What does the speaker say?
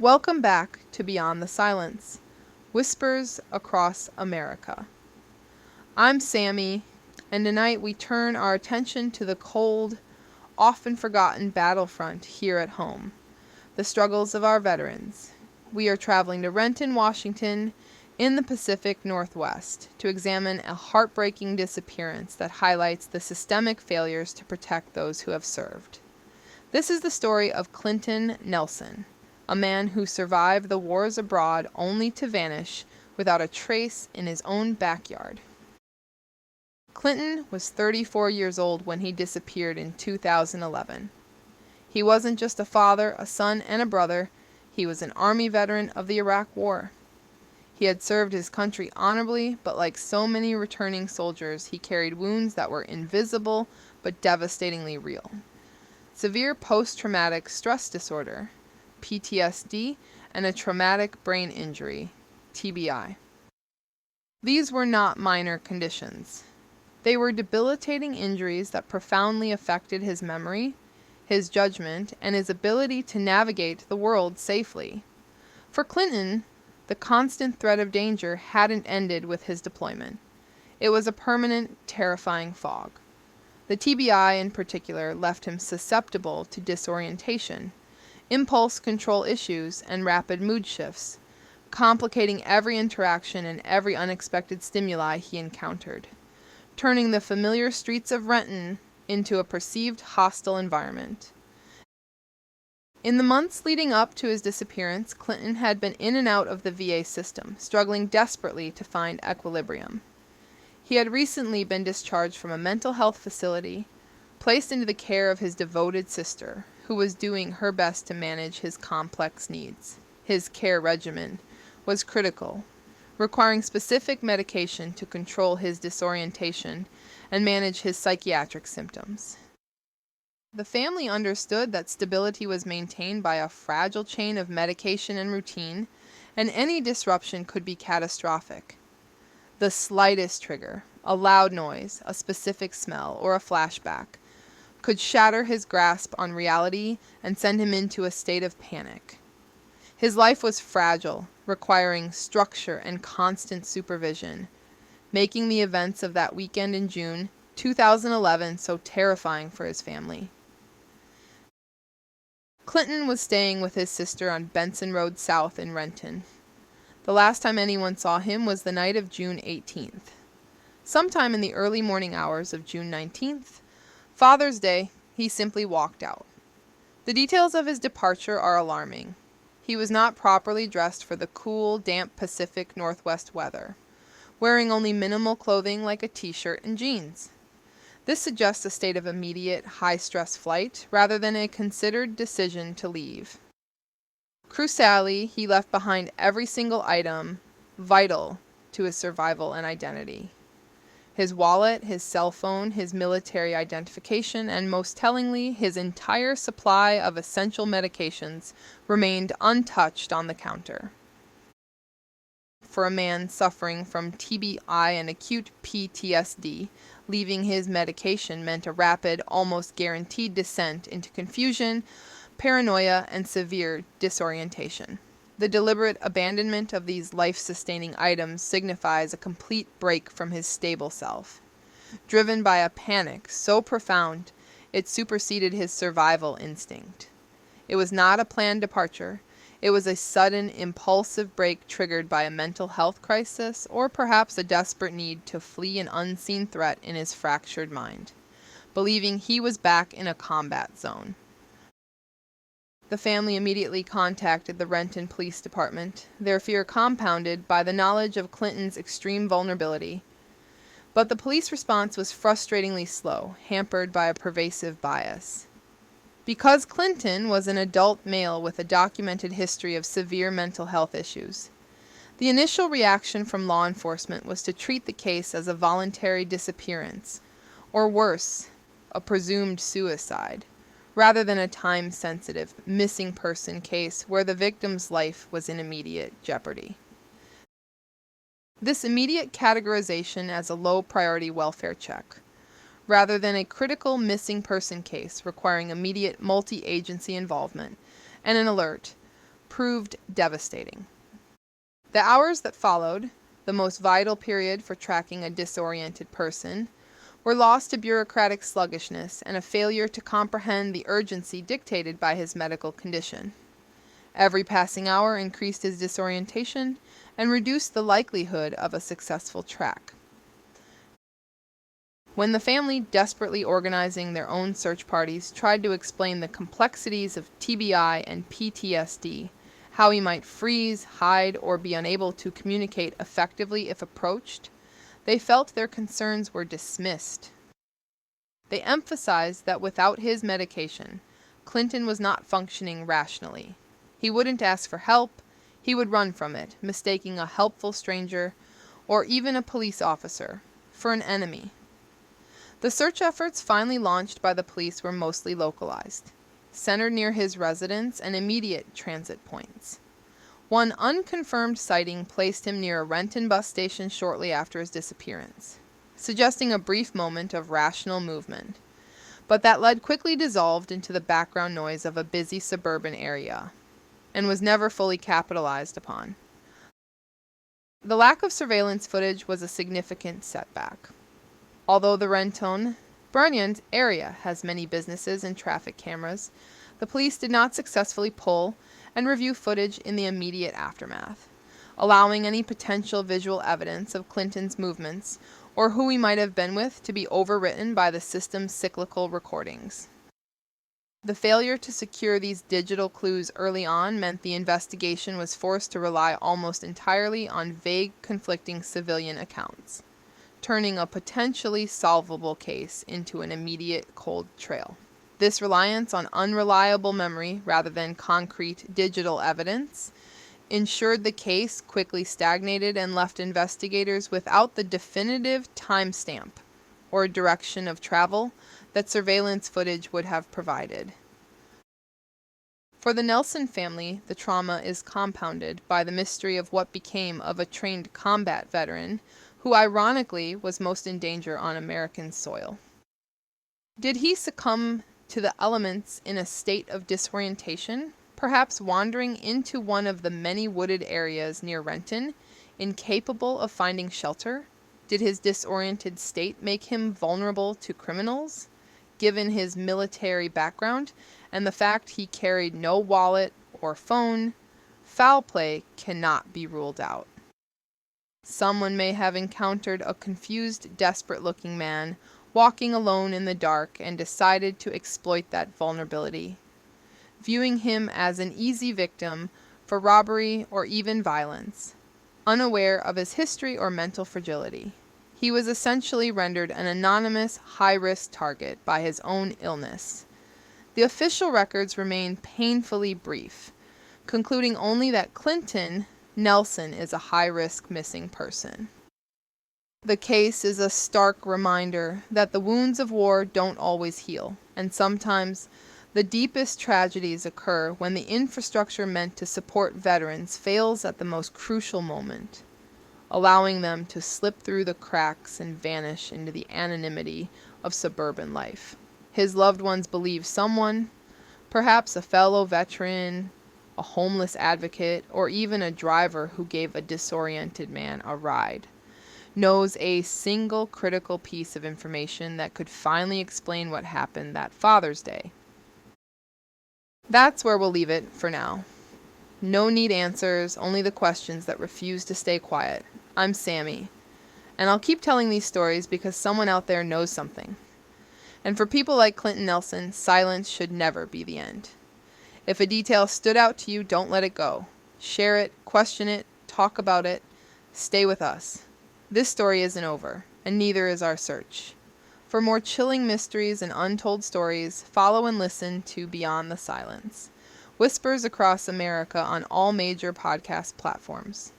Welcome back to Beyond the Silence, Whispers Across America. I'm Sammy, and tonight we turn our attention to the cold, often forgotten battlefront here at home, the struggles of our veterans. We are traveling to Renton, Washington, in the Pacific Northwest, to examine a heartbreaking disappearance that highlights the systemic failures to protect those who have served. This is the story of Clinton Nelson, a man who survived the wars abroad only to vanish without a trace in his own backyard. Clinton was 34 years old when he disappeared in 2011. He wasn't just a father, a son, and a brother. He was an Army veteran of the Iraq War. He had served his country honorably, but like so many returning soldiers, he carried wounds that were invisible but devastatingly real. Severe post-traumatic stress disorder, PTSD, and a traumatic brain injury, TBI. These were not minor conditions. They were debilitating injuries that profoundly affected his memory, his judgment, and his ability to navigate the world safely. For Clinton, the constant threat of danger hadn't ended with his deployment. It was a permanent, terrifying fog. The TBI in particular left him susceptible to disorientation, impulse control issues, and rapid mood shifts, complicating every interaction and every unexpected stimuli he encountered, turning the familiar streets of Renton into a perceived hostile environment. In the months leading up to his disappearance, Clinton had been in and out of the VA system, struggling desperately to find equilibrium. He had recently been discharged from a mental health facility, placed into the care of his devoted sister, who was doing her best to manage his complex needs. His care regimen was critical, requiring specific medication to control his disorientation and manage his psychiatric symptoms. The family understood that stability was maintained by a fragile chain of medication and routine, and any disruption could be catastrophic. The slightest trigger, a loud noise, a specific smell, or a flashback, could shatter his grasp on reality and send him into a state of panic. His life was fragile, requiring structure and constant supervision, making the events of that weekend in June 2011 so terrifying for his family. Clinton was staying with his sister on Benson Road South in Renton. The last time anyone saw him was the night of June 18th. Sometime in the early morning hours of June 19th, Father's Day, he simply walked out. The details of his departure are alarming. He was not properly dressed for the cool, damp Pacific Northwest weather, wearing only minimal clothing like a t-shirt and jeans. This suggests a state of immediate, high-stress flight rather than a considered decision to leave. Crucially, he left behind every single item vital to his survival and identity. His wallet, his cell phone, his military identification, and most tellingly, his entire supply of essential medications remained untouched on the counter. For a man suffering from TBI and acute PTSD, leaving his medication meant a rapid, almost guaranteed descent into confusion, paranoia, and severe disorientation. The deliberate abandonment of these life-sustaining items signifies a complete break from his stable self. Driven by a panic so profound, it superseded his survival instinct. It was not a planned departure. It was a sudden, impulsive break triggered by a mental health crisis or perhaps a desperate need to flee an unseen threat in his fractured mind, believing he was back in a combat zone. The family immediately contacted the Renton Police Department, their fear compounded by the knowledge of Clinton's extreme vulnerability. But the police response was frustratingly slow, hampered by a pervasive bias. Because Clinton was an adult male with a documented history of severe mental health issues, the initial reaction from law enforcement was to treat the case as a voluntary disappearance, or worse, a presumed suicide, rather than a time-sensitive, missing person case where the victim's life was in immediate jeopardy. This immediate categorization as a low-priority welfare check, rather than a critical missing person case requiring immediate multi-agency involvement and an alert, proved devastating. The hours that followed, the most vital period for tracking a disoriented person, were lost to bureaucratic sluggishness and a failure to comprehend the urgency dictated by his medical condition. Every passing hour increased his disorientation and reduced the likelihood of a successful track. When the family, desperately organizing their own search parties, tried to explain the complexities of TBI and PTSD, how he might freeze, hide, or be unable to communicate effectively if approached, they felt their concerns were dismissed. They emphasized that without his medication, Clinton was not functioning rationally. He wouldn't ask for help, he would run from it, mistaking a helpful stranger, or even a police officer, for an enemy. The search efforts finally launched by the police were mostly localized, centered near his residence and immediate transit points. One unconfirmed sighting placed him near a Renton bus station shortly after his disappearance, suggesting a brief moment of rational movement, but that lead quickly dissolved into the background noise of a busy suburban area, and was never fully capitalized upon. The lack of surveillance footage was a significant setback. Although the Renton area has many businesses and traffic cameras, the police did not successfully pull and review footage in the immediate aftermath, allowing any potential visual evidence of Clinton's movements or who he might have been with to be overwritten by the system's cyclical recordings. The failure to secure these digital clues early on meant the investigation was forced to rely almost entirely on vague, conflicting civilian accounts, turning a potentially solvable case into an immediate cold trail. This reliance on unreliable memory rather than concrete digital evidence ensured the case quickly stagnated and left investigators without the definitive timestamp or direction of travel that surveillance footage would have provided. For the Nelson family, the trauma is compounded by the mystery of what became of a trained combat veteran who ironically was most in danger on American soil. Did he succumb to the elements in a state of disorientation, perhaps wandering into one of the many wooded areas near Renton, incapable of finding shelter? Did his disoriented state make him vulnerable to criminals, given his military background and the fact he carried no wallet or phone? Foul play cannot be ruled out. Someone may have encountered a confused, desperate-looking man walking alone in the dark and decided to exploit that vulnerability, viewing him as an easy victim for robbery or even violence, unaware of his history or mental fragility. He was essentially rendered an anonymous, high-risk target by his own illness. The official records remain painfully brief, concluding only that Clinton Nelson is a high-risk missing person. The case is a stark reminder that the wounds of war don't always heal, and sometimes the deepest tragedies occur when the infrastructure meant to support veterans fails at the most crucial moment, allowing them to slip through the cracks and vanish into the anonymity of suburban life. His loved ones believe someone, perhaps a fellow veteran, a homeless advocate, or even a driver who gave a disoriented man a ride, knows a single critical piece of information that could finally explain what happened that Father's Day. That's where we'll leave it for now. No neat answers, only the questions that refuse to stay quiet. I'm Sammy, and I'll keep telling these stories because someone out there knows something. And for people like Clinton Nelson, silence should never be the end. If a detail stood out to you, don't let it go. Share it, question it, talk about it. Stay with us. This story isn't over, and neither is our search. For more chilling mysteries and untold stories, follow and listen to Beyond the Silence. Whispers across America on all major podcast platforms.